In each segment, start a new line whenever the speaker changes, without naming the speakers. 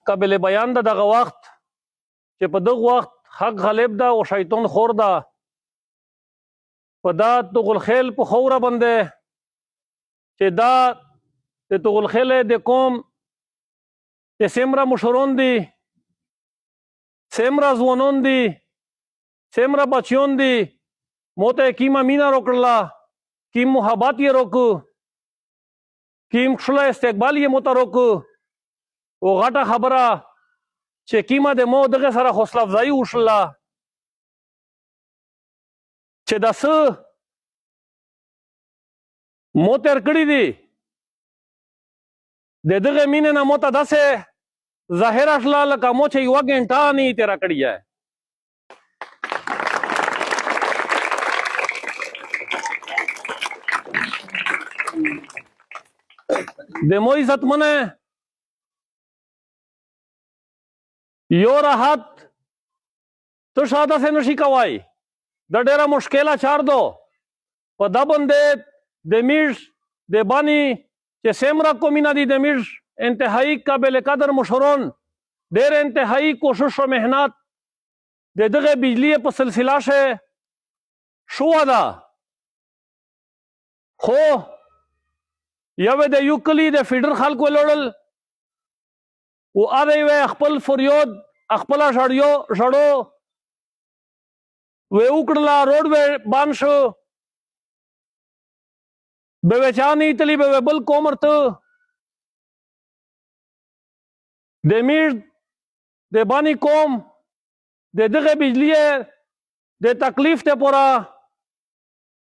قابل بیان ده دغه وخت چې په دغه وخت حق غالب ده او شیطان خور ده په دا طغرل په خوره باندې چې دا د طغرل د قوم چې څومره مشران دي څومره ځوانان دي څومره بچیان دي مو ته کیمه مینه وکړله کیم محبت یې روکو کیم ښکلی استقبال یې مو ته روکو او غټه خبره چې کیمه د مو دغه سره حوصله افزایي وشله چې دا څه مو تېر کړي دي د دغه مینې نه مو ته داسې ظاهره شله لکه مو چې یوه ګنټه نه یې تېره کړې ہے د مو عزتمنه یو راحت تو شاده سے نشي کوای د ډیره مشکله چار دو په دا باندې د میش د بانی چې سیمرا کومینا دي د میش انتهایی قابل قدر مشرون ډیر انتهایی کوشش و محنت د دغه بجلی په سلسله شه شو ده خو یو د یو کلی د فیډر خلکو لړل او اره خپل فریاد خپل ژړو و وکړلا روډ و بان شو به وچانی تلی به بل کومرته د میر د بانی کوم د دغه بجلی د تکلیف ته پورا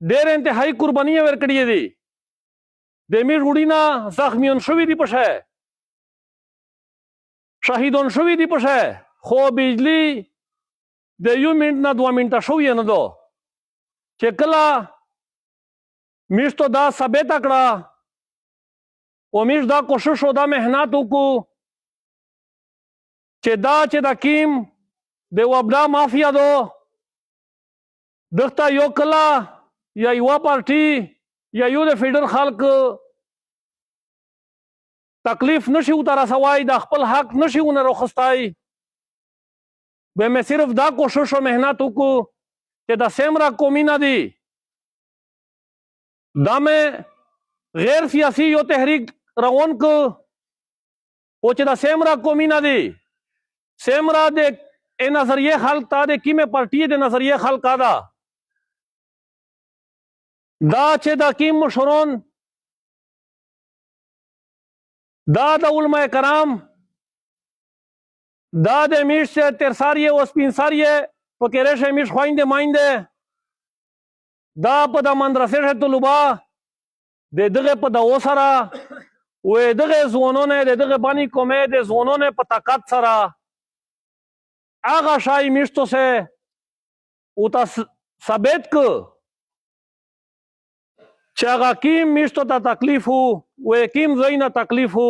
ډېر انتهایی قرباني ورکړې دي د میر وړینا زخمیون شوي دي پشه شهیدون شوي دي پشه خو بجلی د یو منټ نه 2 منټه شوی نه دو چې کله میشتو دا ثابت کړه او میش دا کوشش او دا محنت وکړو چې دا کیم د وبدا مافیا دو دغه یو کلا یا یو پارټي یا یو د فیډر خلک تکلیف نشي وتر سوای د خپل حق نشي ونه روخستای به مې صرف دا کوشش او محنت وکړو چې دا سیمرا کومینا دي دا مې غیر سیاسی یو تحریک روان کو او چې دا سیمرا کومینا دي سیمرا د نظریه خلق تا د کیمه پارټي د نظریه خلق دا چې دا کیم مشرون دا د علماء کرام دا د میش ترساریه او سپینساریه پکې میش خوینده ماینده دا په د مدرسې طلبا د دغه په دو سره و دغه ځوانونه د دغه بانی کومه د ځوانونه په طاقت سره هغه شای میشتو سے او تا ثابت کو چې هغه کیم میشتو ته تکلیف ہو و کیم زینا تکلیف ہو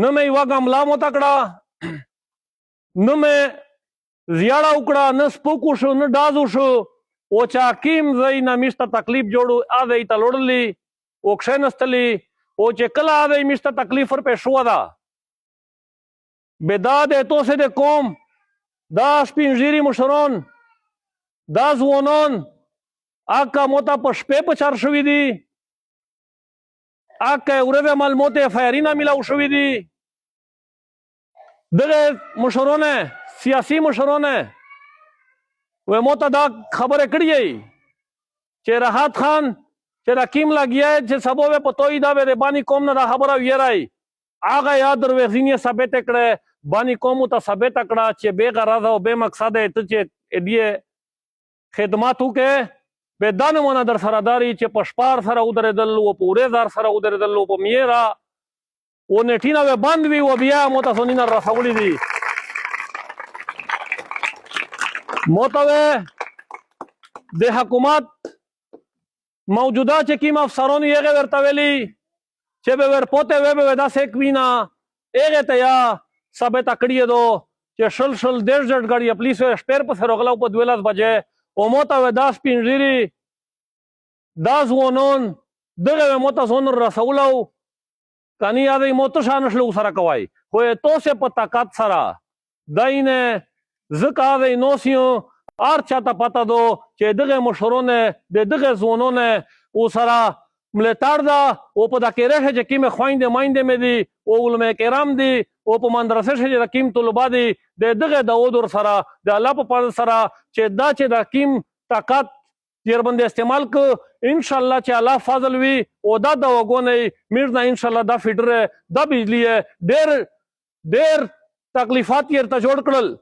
نه مې یوه ګملا مو تکړه نه مې زیاړه وکړه نه سپوک وشو نه ډاز وشو او چې کیم زینا میشته تکلیف جوړو ا دی ته لوړلی او کښېنستلی او چې کله ا دی میشته تکلیف ور پې شوه ده بدا د توسې د قوم دا سپینږیري مشران دا ځوانان اکا موته په شپې په چار شوي دي اکا ورځ عمل موته فایرینه میلاو شوي دي دغه مشرونه سیاسي مشرونه و موته دا خبره کړی چې راحت خان چې دا کیم لګیا چې سبب په توي دا به بانی قوم نه دا خبره ویرای هغه یاد دروازینه ثابت کړه بانی قوم ته ثابت کړه چې بے غرض او بے مقصد ته چې دې خدمات وکړي به دانمونه در سره داري چې په شپار سره ودرېدل او په ورېزار سره ودرېدل او په میرا او نټینه به بند وي او بیا متسونین رسولي دي موته د حکومت موجوده چې کوم افسران یې ورته ویلي چې به ورپوته وي به دا سیکوینا هغه ته یا ثابت کړی دو چې شل دیش جټ غړي پولیس شپیر په سره غلو په 12 بجې او موته دا سپینږیري دا ځوانان دغه موته ځون رسولو کني یادې موته شان شلو سره کوي خو یې توسې په طاقت سره دای نه ځکه هغه نوسیو هر چاته پته دو چې دغه مشرونه د دغه زونونه او سره ملتړ ده او په دا کېره چې کومې خویندې مایندې مې دي او علماء کرام دي او په مدرسه چې د کوم طلبا دي د دغه داود ور سره د الله په فضل سره چې دا چې د کوم طاقت ډېر باندې استعمال کو انشاءالله چې الله فضل وي او دا د وګونې میرنا انشاءالله دا فیډر دا بجلی ډېر تکلیفات یې ته جوړ کړل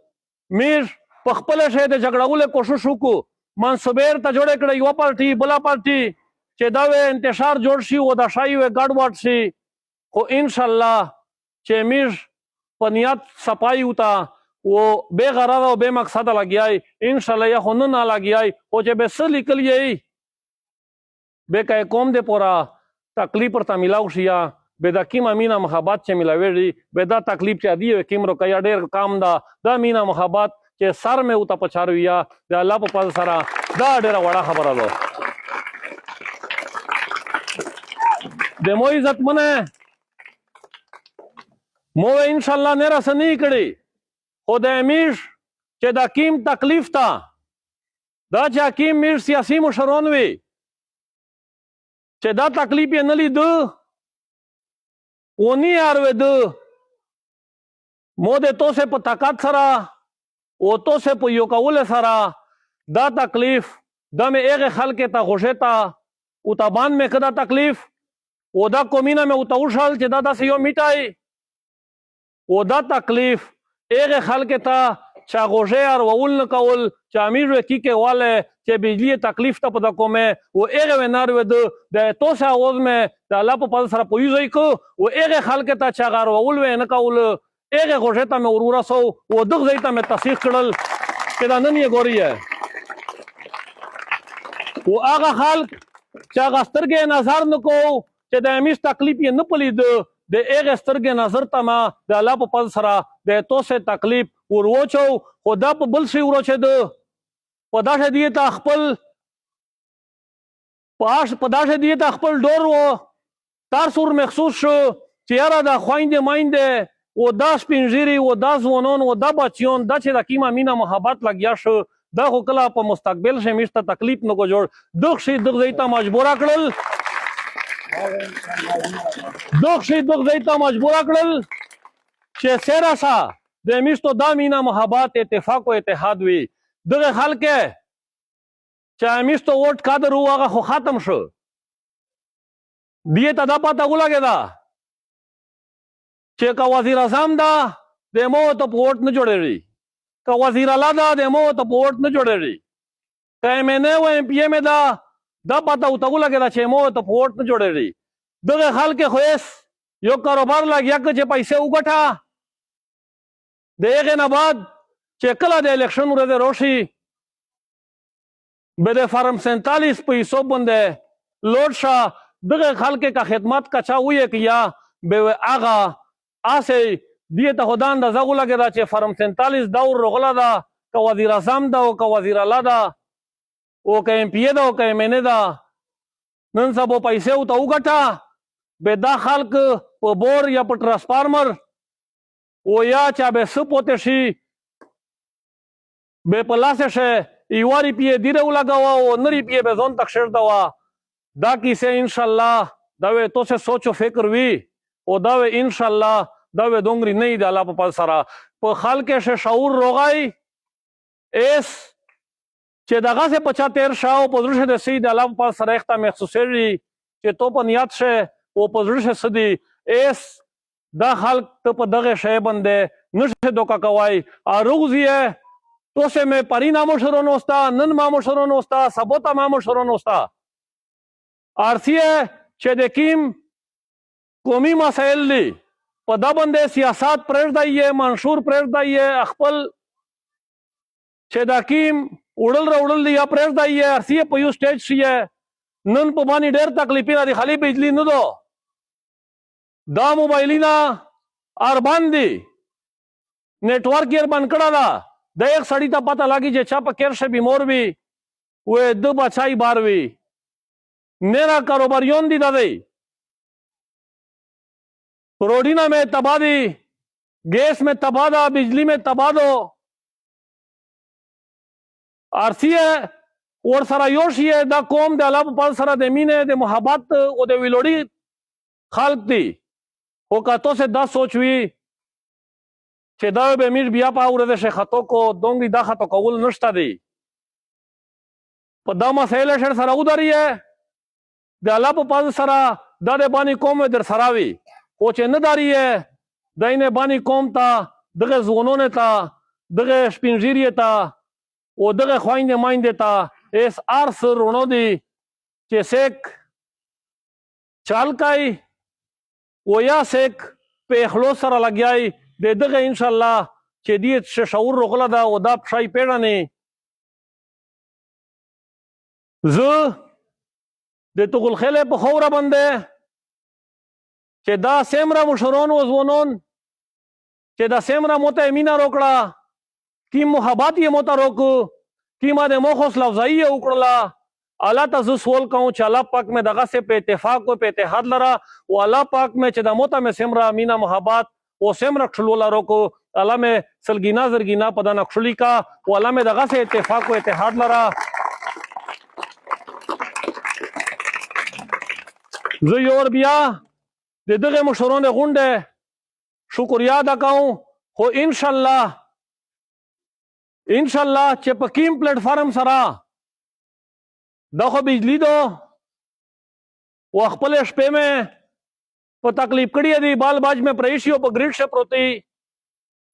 میر په خپل شی د جګړولو کوشش وکړو منصوبیر ته جوړ کړ یو پارټي بلا پارټي چې دا انتشار جوړ شي او دا شای ګډ وډ شي خو انشاءالله چې میر په نیت صفای وتا او بے غرض او بے مقصد لګیای انشاءالله یا خو نه لګیای او چې به څه لیکل یې به کای قوم دې پورا تکلیف ورته ملاو شي یا به دا کیمه مینا محبت چې ملاوي به دا تکلیف چې دی کیمرو کیا ډېر کام دا مینا محبت چې سر مې وته پچاروي یا د الله په فضل سره دا ډېره وړه خبره ده د مو عزت منه مو انشاءالله نه رسنی کړي خو د امیر چې دا کیم تکلیف تا دا چې حکیم میر سیاسي مشرون وي چې دا تکلیف یې نه لیدو ونی آرویدو مو د توسې په طاقت سره او توسې په یو کول سره دا تکلیف دا مې هغې خلکې ته غوښې ته او ته باندې مې که دا تکلیف او دا قومینه مې ورته وښل چې دا داسې یو میټای او دا تکلیف هغې خلکې ته چا غوښې اروول نه کول چې امیر وې کیکې والی چې بجلی تکلیف ته په دا کومې او هغې وې نه اروېده د توسې اواز مې د الله په فضل سره پویځی کو او هغې خلکې ته چې هغه اروول وې نه کول هغې غوښې ته مې ور ورسو او دغه ځای ته مې تصدیق کړل چې دا نن یې ګوري او هغه خلک چې هغه سترګې نظر نه کو چې د امیر تکلیف یې نه پلیده د هغې سترګې نظر ته ما د الله په فضل سره د توسې تکلیف ور وچو خو دا په بل شي وروچېده په داسې دیې ته خپل ډور و تار سور محسوس شو چې یاره دا خویندې مایندې و دا سپین ږیري و دا ځوانان و دا بچیان دا چې د کومه مینه محبت لګیا شو دا خو کله په مستقبل شي میش ته تکلیف نه کو جوړ دغه شي دغه ځای ته مجبوره کړل چې سیره سا د میشتو دا مینه محبت اتفاق و اتحاد وي دغه خلک چې میشتو ووټ کادر و هغه خو ختم شو دیې ته دا پته ولګېده چې که وزیر اعظم ده د مو ته په ووټ نه جوړېږي که وزیر اعلی ده د مو ته په ووټ نه جوړېږي که ایم این اے و ایم پی ایم ده دا پته ورته ولګېده چې مو ته په ووټ نه جوړېږي دغه خلک خو یو کاروبار لګیا که چې پیسې وګټه د هغې نه بعد چې کله د الیکشن ورځې راشي به د فارم 47 په حساب باندې لوډ شه دغه خلکې که خدمت که چا ویې که یا به هغه هسې دې ته خو دا اندازه ولګېده چې فارم 47 دور راغله ده که وزیر اعظم ده او که وزیر اعلی ده او که ایم پی اے ده او که ایم این اے ده نن سبا پیسې ورته وګټه به دا خلک په بور یا په ټرانسفارمر او یا چا به څه پوتې شي به په لاسې شي یوه روپیې دیره ولګوه او نه روپیې به ځان ته کښېږدوه دا کیسې انشاءالله دا وې تاسې سوچ و فکر وي او دا وې انشاءالله دا وې دومره نه وي د الله په فضل سره په خلک یې شعور روغی ایس چې دغسې په چا تېر شه او په زړه کې د څه د الله په فضل سره یې ته محسوسېږي چې تو په نیت شه او په زړه کې څه دي ایس دا خلک ته په دغه شی باندې نشئ دوکه کوئ روغ یې توسې مې پرین مشرون اوستا نن ما مشرون اوستا سبوتا ما مشرون اوستا ارسیه چې د کیم قومي مسایل دي په دا باندې سیاست پرېږدئ منشور پرېږدئ خپل چې دا کیم وړل راوړل دي یا پرېږدئ ارسیه په یو سټیج شي نن په باندې ډېر تکلیفونه دي خالي بجلی نه ده دا موبایلونه اربان دي نیټورک یې بند کړه ده د یک سړي ته پته لګي چې چا په کیر شه بیمور وي وې د بچای بار وي میرا کاروباریون دي دا دی روډینا مې تباه دي गैस में तबाह दा, बिजली में तबाह दो आरसी है और सरा योशी है दा कौम दे अल्लाह पाक सरा दे मीने दे मोहब्बत ओ दे विलोड़ी खाल्क दी हो का तो से दा सोचवी che da be mir bia pa ure de se khato ko dongi da khato kogul nashta di pa da masele sher sara udari hai de Allah pa paz sara da de bani qom der sarawi o che nadari hai daine bani qom ta dage zonone ta dage spinjiri ta o dage khwainde mainde ta es ars rono di che sek chalkai o ya sek pe khlo sara lagyai د دغه ان شاء الله چې دې شعور روغله دا او دا شای پیړنې زه د تغل خله په خوره باندې چې دا سیمرا مشرون وزونون چې دا سیمرا موته مینا روکړه کی محبت یې موته روکو کی ما د مخوس لفظای وکړه الله تعالی سوال کوم چې الله پاک میں دغه سے په اتفاق کو په اتحاد لرا او الله پاک میں چې د موته میں سیمرا مینا محبت او سیمرا کښلولا روکو الله میں سلگینا زرگینا پدانا کښلی کا او الله میں دغه سے اتفاق و اتحاد لرا زه یور بیا د دغه مشرون غونډه شکریا ادا کوم خو ان شاء الله چې په کیم پلیټ فارم سره دغه بجلی دو او خپل شپې مې په تکلیف کړی دی بال باج میں پریشیو په گریډ شه پروتي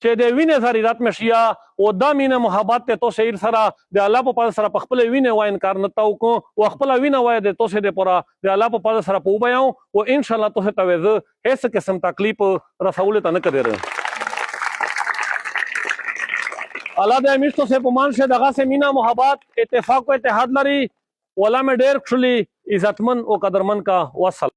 چې د وینې ساری رات میں شیا او دا مینه محبت ته تو شهیر سره د الله په پاس سره په خپل وینې وای انکار نه تاو کو او خپل وینې وای د تو سه د پورا د الله په پاس سره په بیاو او ان شاء الله تو ته توز هیڅ قسم تکلیف رسول ته نه کړي الله د امیشتو سے پمان شه دغه سے مینا محبت اتفاق و اتحاد لري ولا میں ډیر خلی عزتمن او قدرمن کا وصل